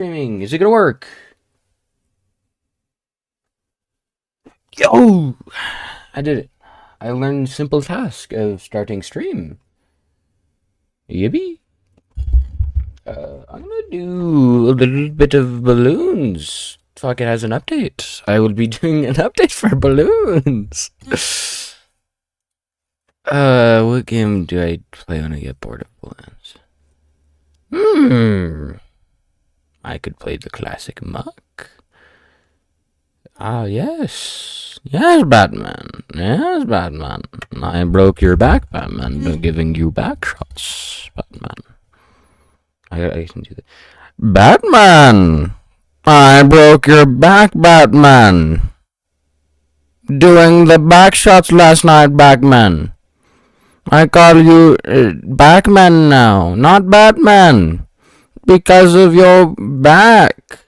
Streaming. Is it gonna work? Yo! I did it. I learned simple task of starting stream. Yippee! I'm gonna do a little bit of balloons. Fuck, it has an update. I will be doing an update for balloons. What game do I play when I get bored of balloons? I could play the classic Muck. Ah, yes. Yes, Batman. Yes, Batman. I broke your back, Batman. Giving you back shots, Batman. I can do that. Batman! I broke your back, Batman. Doing the back shots last night, Batman. I call you Batman now, not Batman. Because of your back.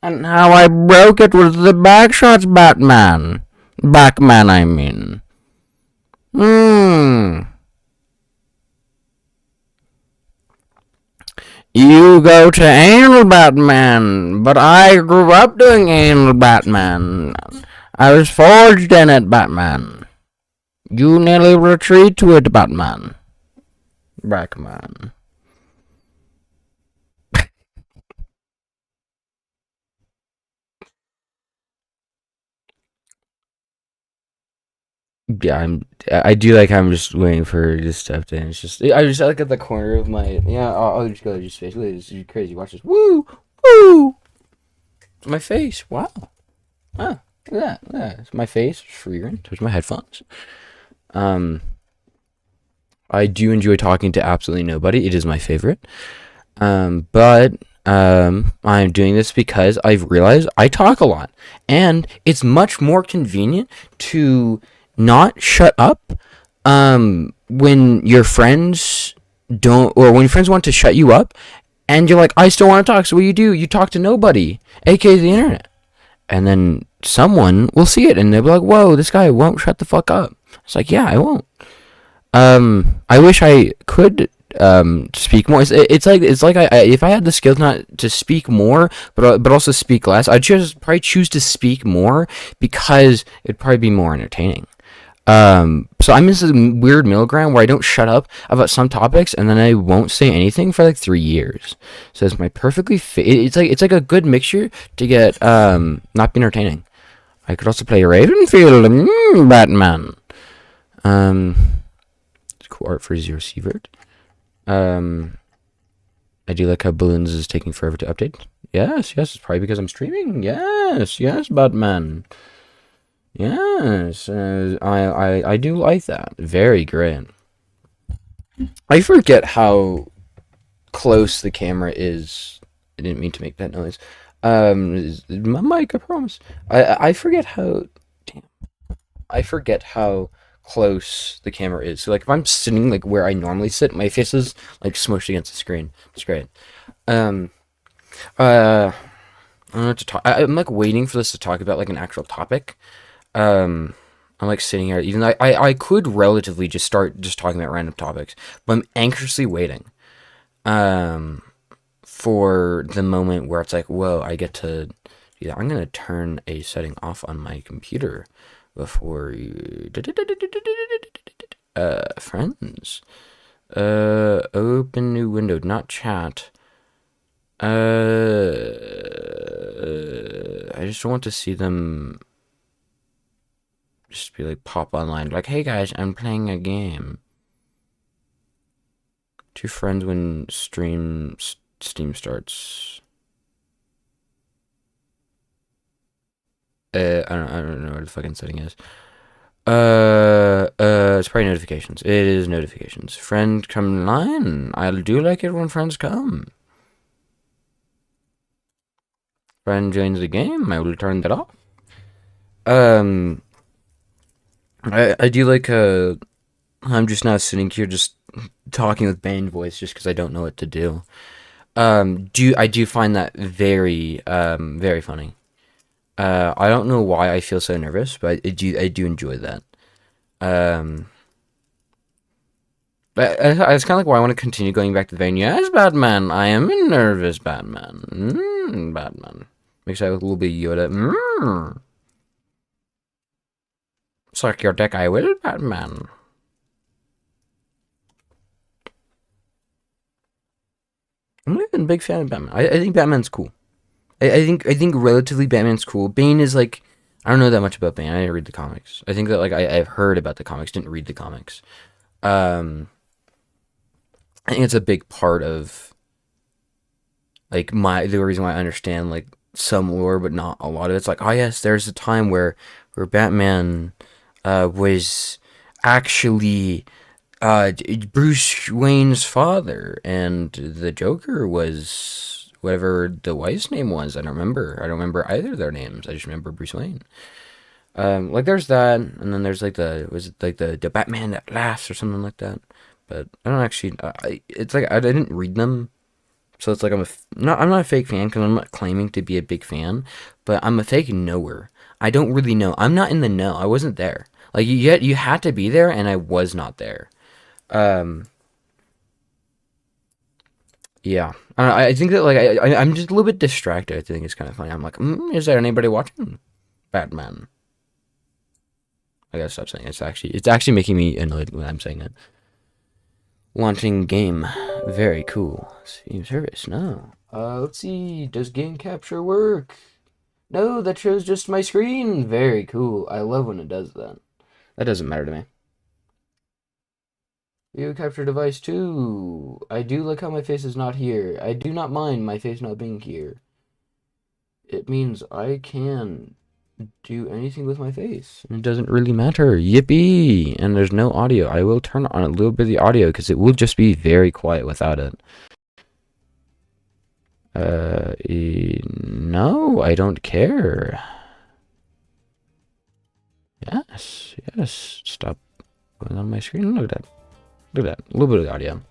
And how I broke it with the back shots, Batman. Backman, I mean. You go to anal Batman, but I grew up doing anal Batman. I was forged in it, Batman. You nearly retreat to it, Batman. Backman. Yeah, I do like I'm just waiting for this stuff to end. It's just I just like at the corner of my I'll just go just face. Look, this is crazy. Watch this. Woo! Woo! My face. Wow. Ah, look at that. Yeah, it's my face. Freering. Touch my headphones. I do enjoy talking to absolutely nobody. It is my favorite. But I'm doing this because I've realized I talk a lot, and it's much more convenient to not shut up when your friends don't, or when your friends want to shut you up and you're like, I still want to talk. So what do? You talk to nobody, aka the internet. And then someone will see it and they'll be like, whoa, this guy won't shut the fuck up. It's like, yeah, I won't. I wish I could speak more. It's like if I had the skills not to speak more, but also speak less, I'd probably choose to speak more because it'd probably be more entertaining. So I'm in this weird middle ground where I don't shut up about some topics and then I won't say anything for like 3 years. So it's my perfectly it's like a good mixture to get not be entertaining. I could also play Ravenfield, Batman. It's cool art for Zero Sievert. I do like how Balloons is taking forever to update. Yes, it's probably because I'm streaming. Yes, Batman. Yes, I do like that. Very great. I forget how close the camera is. I didn't mean to make that noise. My mic, I promise. I forget how. Damn. I forget how close the camera is. So like if I'm sitting like where I normally sit, my face is like smushed against the screen. It's great. I don't know what to talk. I'm like waiting for this to talk about like an actual topic. I'm like sitting here, even though I could relatively just start just talking about random topics, but I'm anxiously waiting for the moment where it's like, whoa, I get to do that. I'm gonna turn a setting off on my computer before you friends. Open new window, not chat. I just want to see them just be like pop online like, hey guys, I'm playing a game. Two friends when Steam starts. I don't know what the fucking setting is. It's probably notifications. It is notifications. Friend come online. I do like it when friends come. Friend joins the game. I will turn that off. I do like I'm just now sitting here just talking with band voice just because I don't know what to do. I do find that very very funny. I don't know why I feel so nervous, but I do enjoy that. But it's kind of like why I want to continue going back to the vein. Yes, Batman. I am a nervous Batman. Batman. Makes out with a little bit of Yoda. Suck your dick, I will, Batman. I'm not even a big fan of Batman. I think Batman's cool. I think relatively Batman's cool. Bane is like, I don't know that much about Bane. I didn't read the comics. I think that like I've heard about the comics, didn't read the comics. I think it's a big part of like the reason why I understand like some lore, but not a lot of it. It's like, oh yes, there's a time where Batman was actually Bruce Wayne's father, and the Joker was whatever the wife's name was. I don't remember either of their names. I just remember Bruce Wayne. Like there's that, and then there's like the Batman that laughs or something like that. But I don't actually. It's like I didn't read them, so it's like I'm not a fake fan because I'm not claiming to be a big fan, but I'm a fake knower. I don't really know. I'm not in the know. I wasn't there. Like you had to be there, and I was not there. Yeah. I think that like I'm just a little bit distracted. I think it's kind of funny. I'm like, is there anybody watching Batman? I gotta stop saying it. It's actually making me annoyed when I'm saying it. Launching game, very cool. Steam service, no. Let's see. Does game capture work? No, that shows just my screen. Very cool. I love when it does that. That doesn't matter to me. Video capture device 2. I do like how my face is not here. I do not mind my face not being here. It means I can do anything with my face. It doesn't really matter. Yippee! And there's no audio. I will turn on a little bit of the audio because it will just be very quiet without it. No, I don't care. Yes. Stop going on my screen. Look at that. A little bit of audio.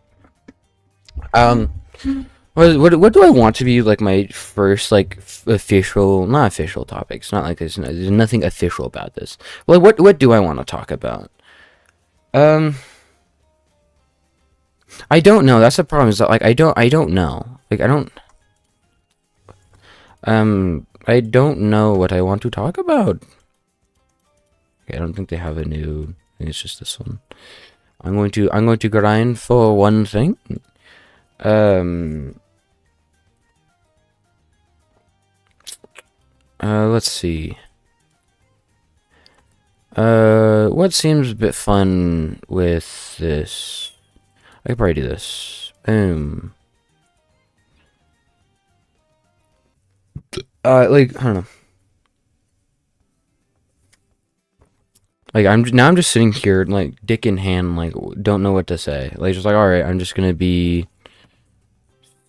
What do I want to be like my first like not official topics? Not like there's nothing official about this. Well, what do I want to talk about? I don't know. That's the problem. Is that like I don't know. Like I don't know what I want to talk about. Okay, I don't think they have a new. I think it's just this one. I'm going to grind for one thing. Let's see. What seems a bit fun with this? I could probably do this. Like, I don't know. Like I'm just sitting here like dick in hand, like don't know what to say. Like just like, all right, I'm just gonna be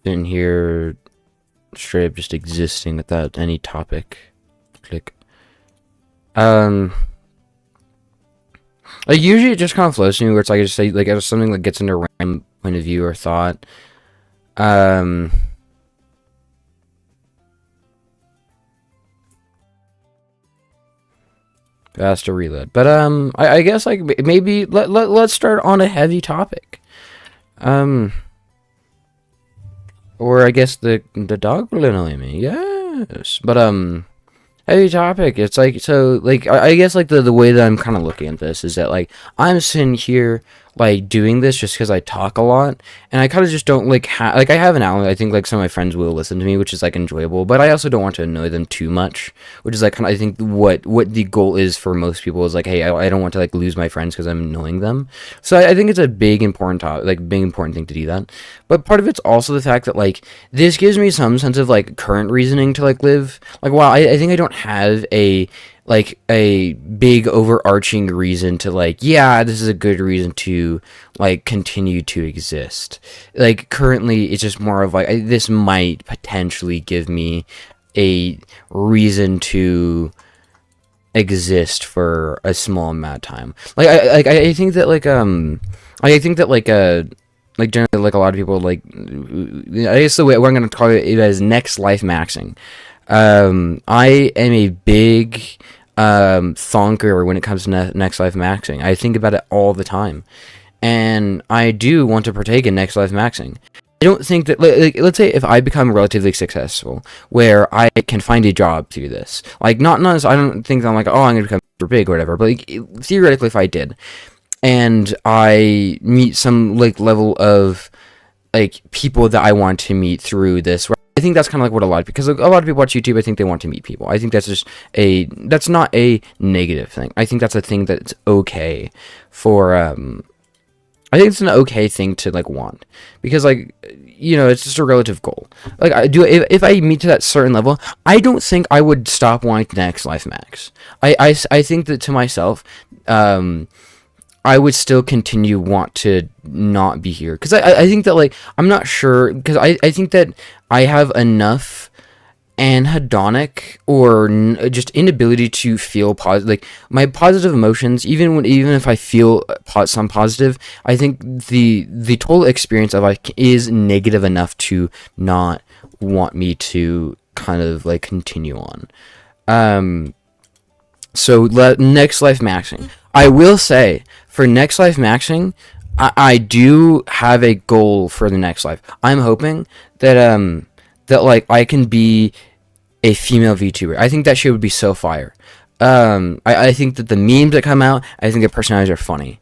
sitting here straight up just existing without any topic. Click. Like usually it just kind of flows to me where it's like I just say like something that gets into a random point of view or thought. Has to reload. But I guess like maybe let's start on a heavy topic. Or I guess the dog will annoy me. Yes. But heavy topic. It's like so like I guess like the way that I'm kind of looking at this is that like I'm sitting here like doing this just because I talk a lot, and I kind of just don't like I have an outlet. I think like some of my friends will listen to me, which is like enjoyable, but I also don't want to annoy them too much, which is like kind of I think what the goal is for most people is like, hey, I don't want to like lose my friends because I'm annoying them. So I think it's a big important big important thing to do that. But part of it's also the fact that like this gives me some sense of like current reasoning to like live. Like while I think I don't have a big overarching reason to like, yeah, this is a good reason to like continue to exist. Like currently it's just more of like this might potentially give me a reason to exist for a small amount of time. I think that like generally like a lot of people like I guess the way I'm going to call it as next life maxing. I am a big thonker when it comes to next life maxing. I think about it all the time, and I do want to partake in next life maxing. I don't think that, like, let's say if I become relatively successful, where I can find a job through this, like, not I don't think I'm like, oh, I'm gonna become super big or whatever, but like, theoretically, if I did, and I meet some like level of like people that I want to meet through this. I think that's kind of like what a lot of, because like, a lot of people watch YouTube. I think they want to meet people. I think that's not a negative thing. I think that's a thing that's okay for I think it's an okay thing to like want, because like, it's just a relative goal. Like if I meet to that certain level, I don't think I would stop wanting next life max. I think that to myself, I would still continue want to not be here, because I think that, like, I'm not sure, because I think that I have enough anhedonic or just inability to feel positive, like my positive emotions, even if I feel some positive, I think the total experience of life is negative enough to not want me to kind of like continue on. So next life maxing, I will say, for next life maxing, I do have a goal for the next life. I'm hoping that like I can be a female VTuber. I think that shit would be so fire. I think that the memes that come out, I think the personalities are funny,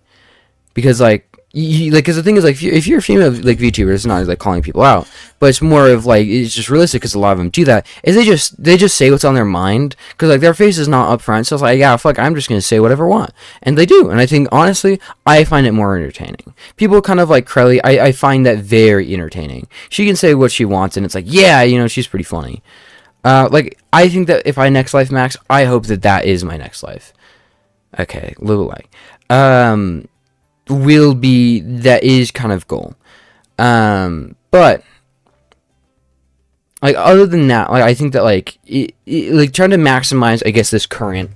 because like, because the thing is, like, if you're a female like VTuber, it's not like calling people out, but it's more of like, it's just realistic, because a lot of them do that, is they just say what's on their mind, because like their face is not up front, so it's like, yeah, fuck, I'm just gonna say whatever I want, and they do. And I think, honestly, I find it more entertaining. People kind of like Crelly, I find that very entertaining. She can say what she wants, and it's like, yeah, she's pretty funny. Like, I think that if I next life max, I hope that is my next life. Okay, little like, that is kind of goal. But like, other than that, like, I think that like like trying to maximize, I guess, this current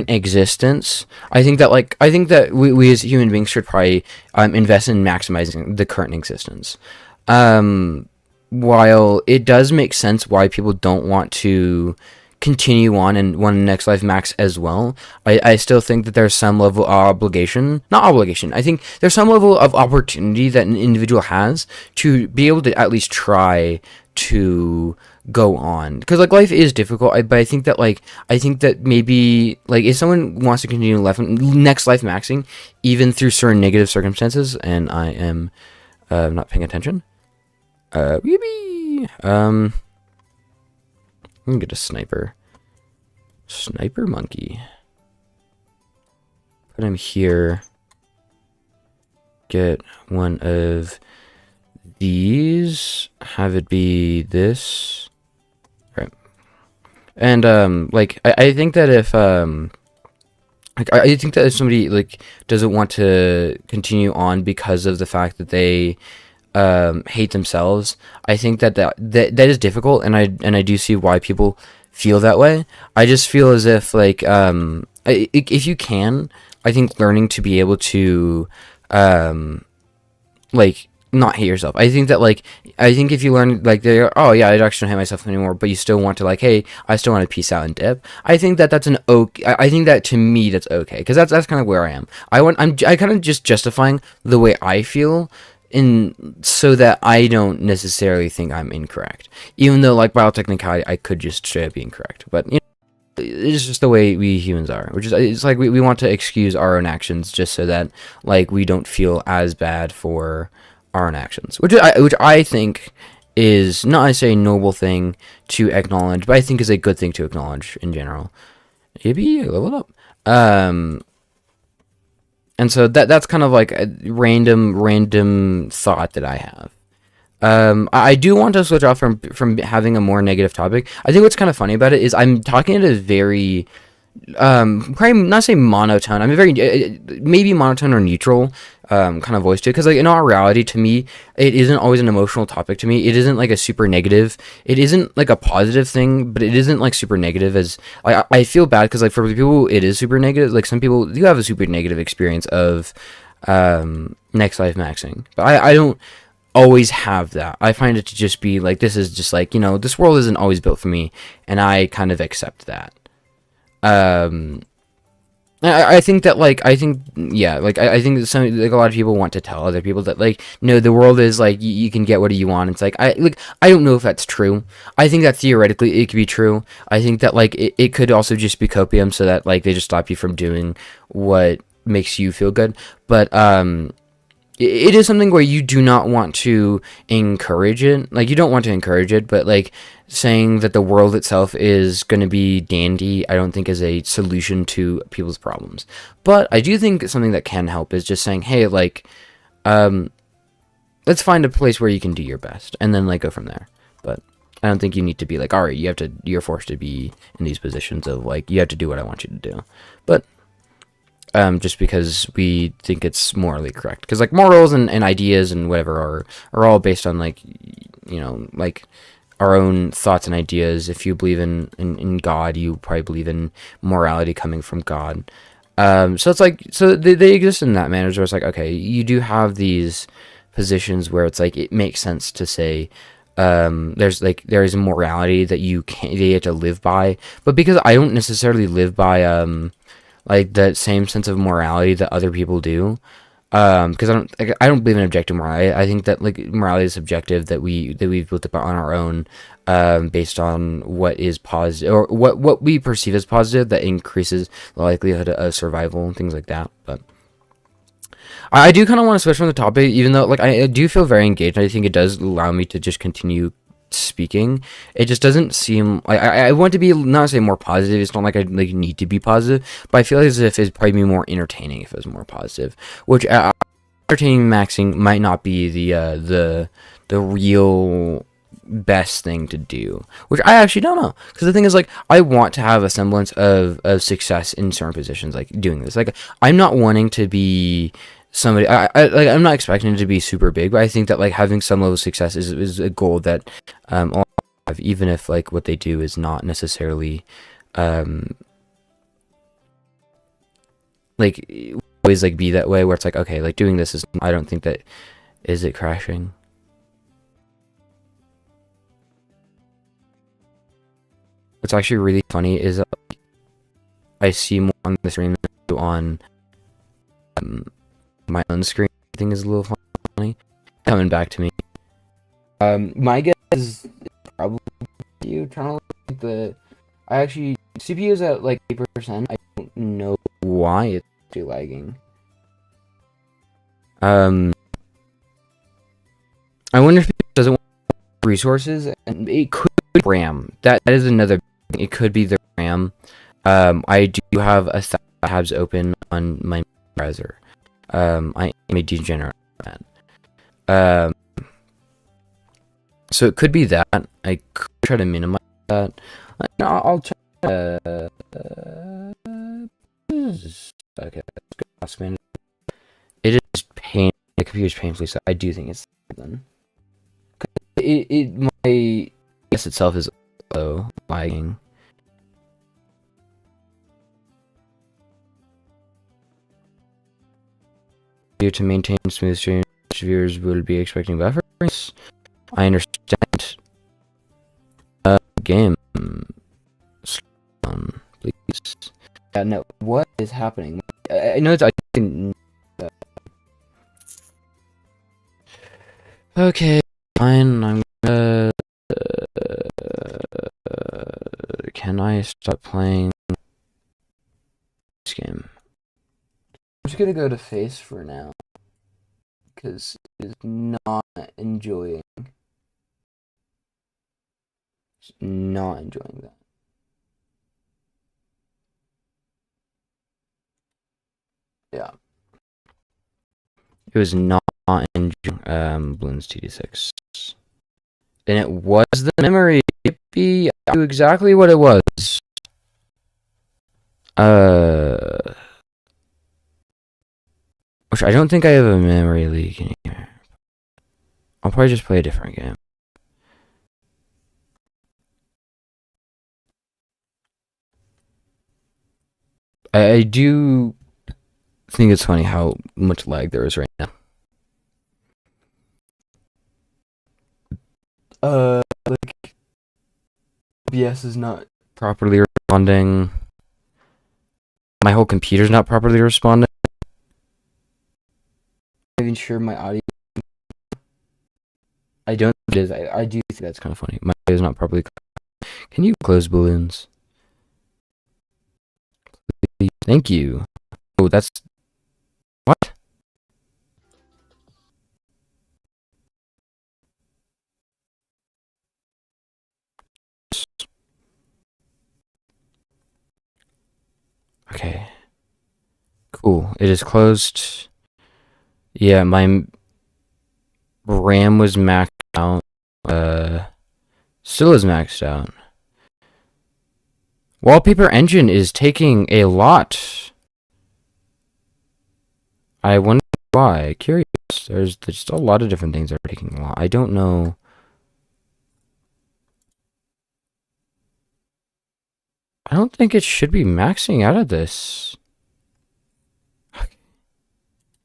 existence. I think that we as human beings should probably invest in maximizing the current existence. While it does make sense why people don't want to continue on and want next life max as well, I still think that there's some level of not obligation, I think there's some level of opportunity that an individual has to be able to at least try to go on, because like life is difficult, but I think that maybe like if someone wants to continue next life maxing even through certain negative circumstances, and I am not paying attention, I'm gonna get a sniper monkey, put him here, get one of these, have it be this, right? And like I think that if I think that if somebody like doesn't want to continue on because of the fact that they hate themselves, I think that is difficult, and I do see why people feel that way. I just feel as if like if you can, I think learning to be able to like not hate yourself. I think if you learn like, oh yeah, I actually don't hate myself anymore, but you still want to like, hey, I still want to peace out and dip. I think that's an okay. I think that to me that's okay, because that's kind of where I am. I kind of just justifying the way I feel, so that I don't necessarily think I'm incorrect, even though like by all technicality I could just straight up be incorrect. But it's just the way we humans are, which is, it's like we want to excuse our own actions just so that like we don't feel as bad for our own actions, which I think is not necessarily a noble thing to acknowledge, but I think is a good thing to acknowledge in general. Yippiieeee, level up. And so that's kind of like a random thought that I have. I do want to switch off from having a more negative topic. I think what's kind of funny about it is I'm talking at a very probably not say monotone. I'm a very maybe monotone or neutral kind of voice too, because like in all reality, to me, it isn't always an emotional topic. To me, it isn't like a super negative. It isn't like a positive thing, but it isn't like super negative. As I feel bad because like for people it is super negative. Like some people do have a super negative experience of next life maxing, but I don't always have that. I find it to just be like, this is just like, this world isn't always built for me, and I kind of accept that. I think that like yeah, like I think that some like a lot of people want to tell other people that like no, the world is like you can get what you want. It's like I don't know if that's true. I think that theoretically it could be true. I think that like it could also just be copium, so that like they just stop you from doing what makes you feel good. But it is something where you do not want to encourage it. Like, you don't want to encourage it, but like saying that the world itself is going to be dandy, I don't think is a solution to people's problems. But I do think something that can help is just saying, hey, like, um, let's find a place where you can do your best, and then like go from there. But I don't think you need to be like, all right, you're forced to be in these positions of like, you have to do what I want you to do. But just because we think it's morally correct. Because like morals and ideas and whatever are all based on like like our own thoughts and ideas. If you believe in God, you probably believe in morality coming from God. So it's like they exist in that manner where it's like, okay, you do have these positions where it's like it makes sense to say there is a morality that you have to live by, but because I don't necessarily live by like that same sense of morality that other people do, because I don't believe in objective morality. I think that like morality is subjective, that we've built up on our own, based on what is positive or what we perceive as positive, that increases the likelihood of survival and things like that. But I do kind of want to switch from the topic, even though like I do feel very engaged. I think it does allow me to just continue speaking. It just doesn't seem like I want to be, not say more positive. It's not like I like need to be positive, but I feel as if it'd probably be more entertaining if it was more positive. Which entertaining maxing might not be the real best thing to do, which I actually don't know, because the thing is like I want to have a semblance of success in certain positions, like doing this. Like I'm not wanting to be somebody like I'm not expecting it to be super big, but I think that like having some level of success is a goal that all have, even if like what they do is not necessarily like always like be that way, where it's like, okay, like doing this is, I don't think that, is it crashing? What's actually really funny is I see more on the stream than on my own screen. I think is a little funny coming back to me. My guess is probably you trying to look at the. I actually CPU is at like 8%. I don't know why it's actually lagging. I wonder if it doesn't want resources, and it could be RAM. That is another. It could be the RAM. I do have a tabs open on my browser. I am a degenerate man. So it could be that. I could try to minimize that. I'll try to, okay, it is pain. The computer's painfully so. I do think it's then. My guess itself is low lagging. To maintain smooth stream, viewers will be expecting buffers. I understand. Game. Please. Yeah, no. What is happening? I know it's. I can. Okay, fine. I'm gonna. Can I stop playing this game? I'm just gonna go to face for now, because it's not enjoying. Just not enjoying that. Yeah. It was not enjoying Bloons TD6. And it was the memory. Yippee! I knew exactly what it was. Which I don't think I have a memory leak in here. I'll probably just play a different game. I do think it's funny how much lag there is right now. Like OBS is not properly responding. my whole computer's not properly responding. I'm not even sure my audio. I don't think it is. I do think that's kind of funny. My audio is not properly. Can you close balloons? Thank you. Oh, that's what? Okay. Cool. It is closed. Yeah, my RAM was maxed out. Still is maxed out. Wallpaper engine is taking a lot. I wonder why. Curious. There's just a lot of different things that are taking a lot. I don't know. I don't think it should be maxing out of this.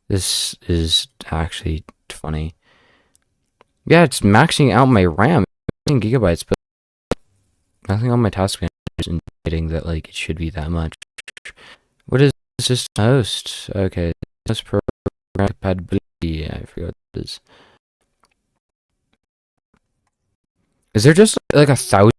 This is actually funny. Yeah, it's maxing out my RAM. 15 gigabytes, but nothing on my task manager is indicating that like it should be that much. What is system host? Okay, that's program compatibility. I forgot what it is. Is there just like 1,000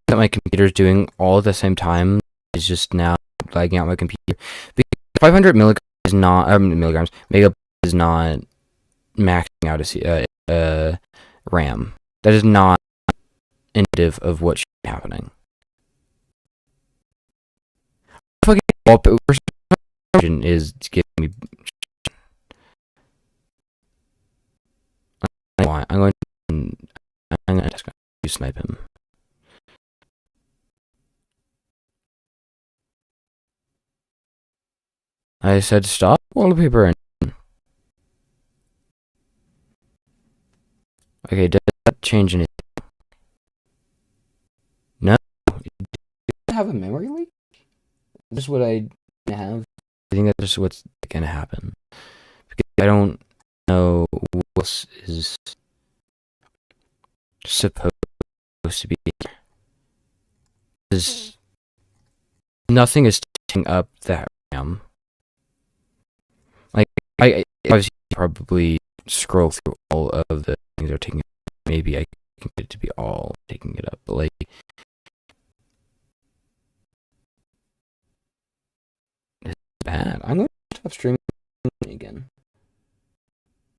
that my computer's doing all at the same time? Is just now lagging out my computer because 500 milligrams is not milligrams. Megabytes is not maxing out a RAM. That is not indicative of what should be happening. Fucking wallpaper is giving me. I'm going to snipe him. I said stop wallpaper. Okay, does that change anything? No. Does it have a memory leak? Is this what I have? I think that's just what's gonna happen. Because I don't know what is supposed to be. Because nothing is taking up that RAM. Like, I obviously probably scroll through all of the things that are taking it. Maybe I can get it to be all taking it up, but like it's bad. I'm going to stop streaming.